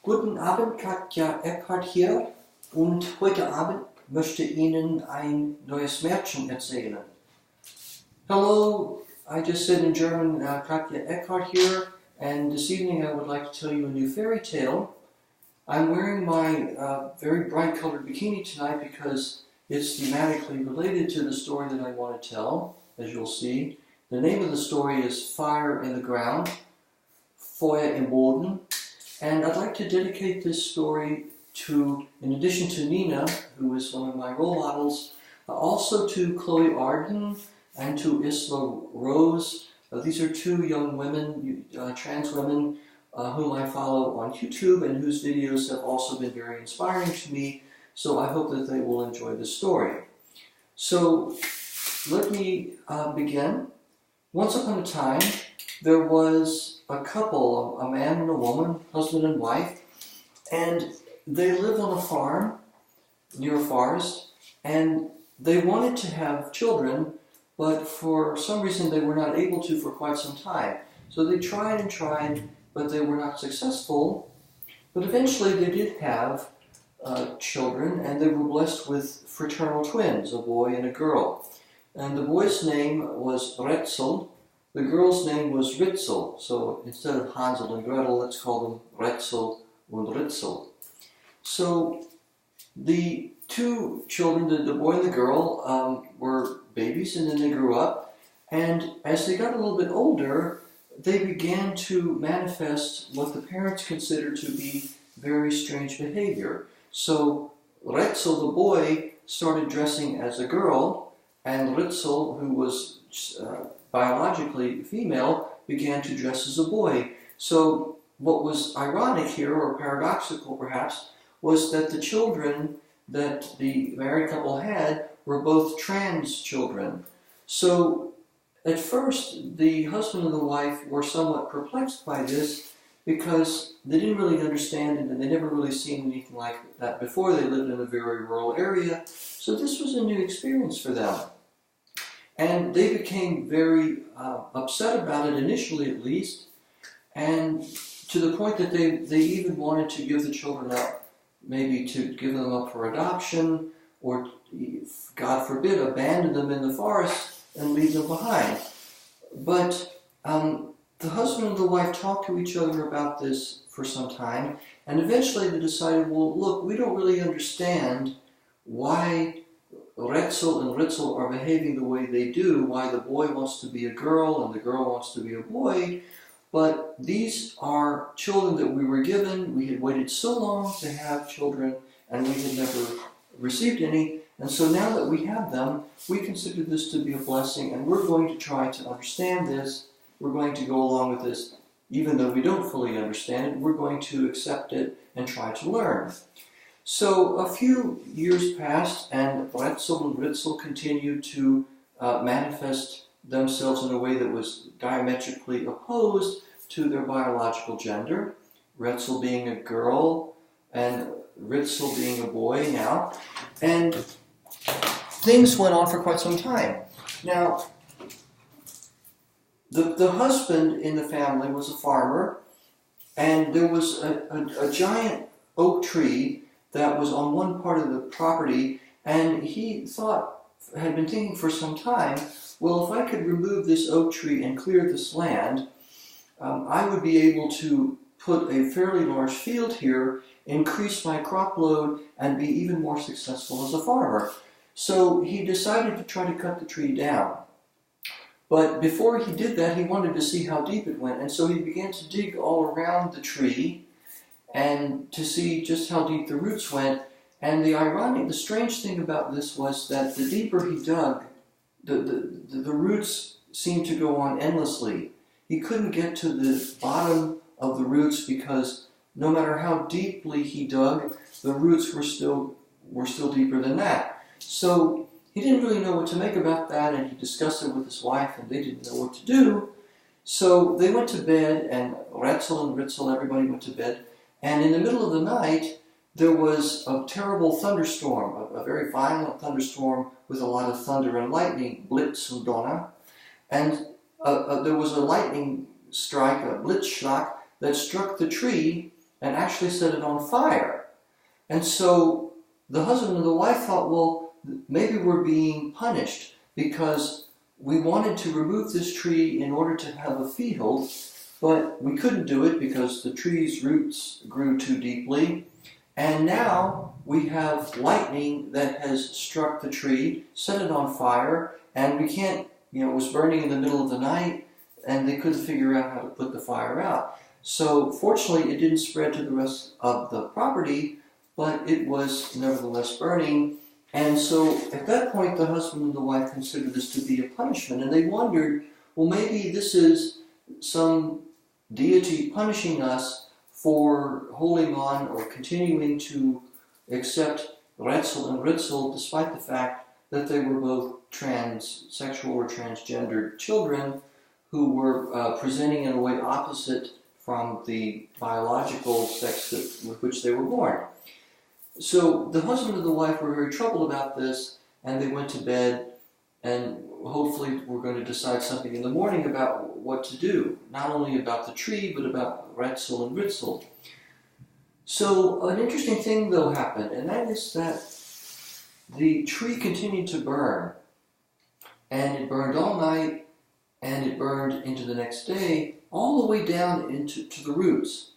Guten Abend, Katja Eckhardt hier und heute Abend möchte Ihnen ein neues Märchen erzählen. Hello, I just said in German, Katja Eckhardt here, and this evening I would like to tell you a new fairy tale. I'm wearing my very bright colored bikini tonight because it's thematically related to the story that I want to tell, as you'll see. The name of the story is Fire in the Ground, Feuer im Boden. And I'd like to dedicate this story to, in addition to Nina, who is one of my role models, also to Chloe Arden and to Isla Rose. These are two young women, trans women, whom I follow on YouTube and whose videos have also been very inspiring to me. So I hope that they will enjoy the story. So let me begin. Once upon a time, there was a couple, a man and a woman, husband and wife, and they lived on a farm near a forest, and they wanted to have children, but for some reason they were not able to for quite some time. So they tried and tried, but they were not successful. But eventually they did have children, and they were blessed with fraternal twins, a boy and a girl. And the boy's name was Retzel. The girl's name was Ritzel, so instead of Hansel and Gretel, let's call them Retzel and Ritzel. So the two children, the boy and the girl, were babies, and then they grew up. And as they got a little bit older, they began to manifest what the parents considered to be very strange behavior. So Retzel, the boy, started dressing as a girl, and Ritzel, who was biologically female, began to dress as a boy. So what was ironic here, or paradoxical perhaps, was that the children that the married couple had were both trans children. So at first the husband and the wife were somewhat perplexed by this because they didn't really understand it, and they never really seen anything like that before. They lived in a very rural area, so this was a new experience for them. And they became very upset about it, initially at least, and to the point that they even wanted to give the children up, maybe to give them up for adoption, or, God forbid, abandon them in the forest and leave them behind. But the husband and the wife talked to each other about this for some time, and eventually they decided, well, look, we don't really understand why Retzel and Ritzel are behaving the way they do, why the boy wants to be a girl and the girl wants to be a boy, but these are children that we were given. We had waited so long to have children, and we had never received any, and so now that we have them, we consider this to be a blessing, and we're going to try to understand this. We're going to go along with this, even though we don't fully understand it. We're going to accept it and try to learn. So a few years passed, and Retzel and Ritzel continued to manifest themselves in a way that was diametrically opposed to their biological gender, Retzel being a girl and Ritzel being a boy now. And things went on for quite some time. Now, the husband in the family was a farmer, and there was a giant oak tree that was on one part of the property, and he had been thinking for some time, well, if I could remove this oak tree and clear this land, I would be able to put a fairly large field here, increase my crop load, and be even more successful as a farmer. So he decided to try to cut the tree down. But before he did that, he wanted to see how deep it went, and so he began to dig all around the tree and to see just how deep the roots went. And the strange thing about this was that the deeper he dug, the roots seemed to go on endlessly. He couldn't get to the bottom of the roots because no matter how deeply he dug, the roots were still deeper than that. So he didn't really know what to make about that, and he discussed it with his wife, and they didn't know what to do. So they went to bed, and Retzel and Ritzel, everybody went to bed. And in the middle of the night, there was a terrible thunderstorm, a very violent thunderstorm with a lot of thunder and lightning, Blitz und Donner. And there was a lightning strike, a Blitzschlag, that struck the tree and actually set it on fire. And so the husband and the wife thought, well, maybe we're being punished because we wanted to remove this tree in order to have a field, but we couldn't do it because the tree's roots grew too deeply. And now we have lightning that has struck the tree, set it on fire, and we can't, it was burning in the middle of the night, and they couldn't figure out how to put the fire out. So fortunately, it didn't spread to the rest of the property, but it was nevertheless burning. And so at that point, the husband and the wife considered this to be a punishment, and they wondered, well, maybe this is some deity punishing us for holding on or continuing to accept Retzel and Ritzel despite the fact that they were both transsexual or transgendered children who were presenting in a way opposite from the biological sex with which they were born. So the husband and the wife were very troubled about this, and they went to bed, and hopefully we're going to decide something in the morning about what to do, not only about the tree, but about Retzel and Ritzel. So an interesting thing, though, happened, and that is that the tree continued to burn, and it burned all night, and it burned into the next day, all the way down into the roots,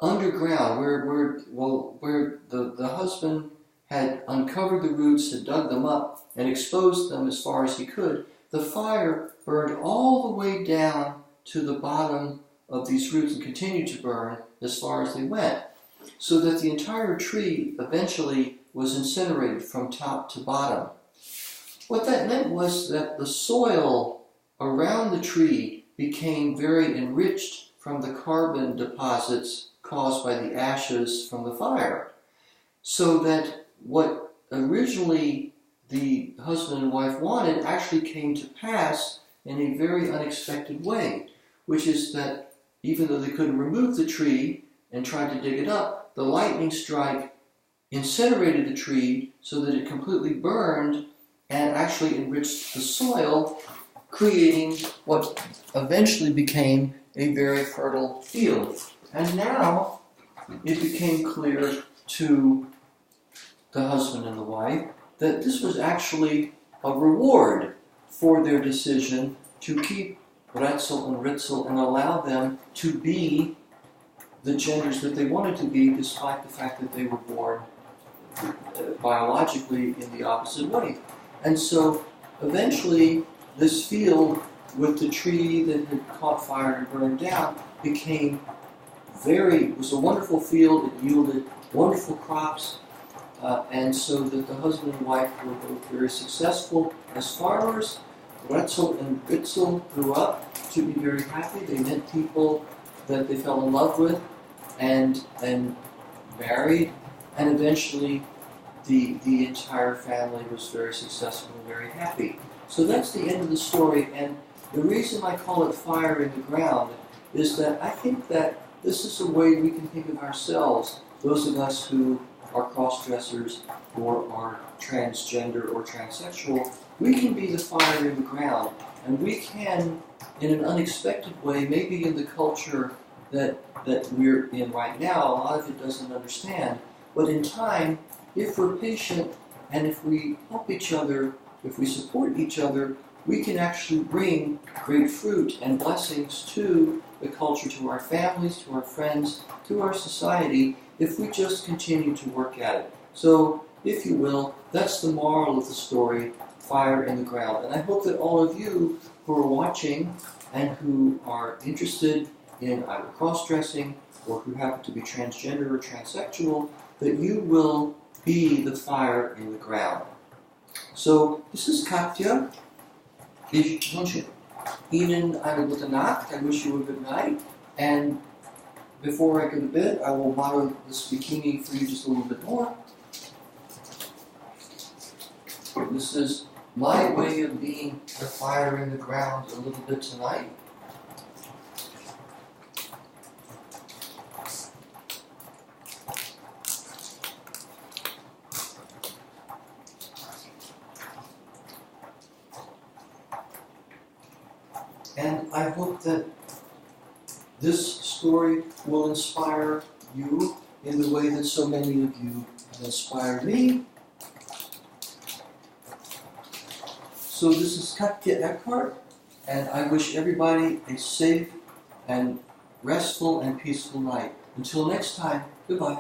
underground, where the husband had uncovered the roots, had dug them up, and exposed them as far as he could. The fire burned all the way down to the bottom of these roots and continued to burn as far as they went, so that the entire tree eventually was incinerated from top to bottom. What that meant was that the soil around the tree became very enriched from the carbon deposits caused by the ashes from the fire, so that what originally the husband and wife wanted actually came to pass in a very unexpected way, which is that even though they couldn't remove the tree and tried to dig it up, the lightning strike incinerated the tree so that it completely burned and actually enriched the soil, creating what eventually became a very fertile field. And now it became clear to the husband and the wife that this was actually a reward for their decision to keep Retzel and Ritzel and allow them to be the genders that they wanted to be, despite the fact that they were born biologically in the opposite way. And so eventually this field with the tree that had caught fire and burned down was a wonderful field. It yielded wonderful crops, and so that the husband and wife were both very successful as farmers. Retzel and Ritzel grew up to be very happy. They met people that they fell in love with and married, and eventually the entire family was very successful and very happy. So that's the end of the story, and the reason I call it Fire in the Ground is that I think that this is a way we can think of ourselves, those of us who are cross-dressers or are transgender or transsexual. We can be the fire in the ground, and we can, in an unexpected way, maybe in the culture that we're in right now, a lot of it doesn't understand, but in time, if we're patient and if we help each other, if we support each other, we can actually bring great fruit and blessings to the culture, to our families, to our friends, to our society, if we just continue to work at it. So, if you will, that's the moral of the story, Fire in the Ground. And I hope that all of you who are watching and who are interested in either cross-dressing or who happen to be transgender or transsexual, that you will be the fire in the ground. So, this is Katja. Ich wünsche Ihnen eine gute Nacht. I wish you a good night. And before I go to bed, I will model this bikini for you just a little bit more. This is my way of being the fire in the ground a little bit tonight. And I hope that this story will inspire you in the way that so many of you have inspired me. So this is Katja Eckhart, and I wish everybody a safe and restful and peaceful night. Until next time, goodbye.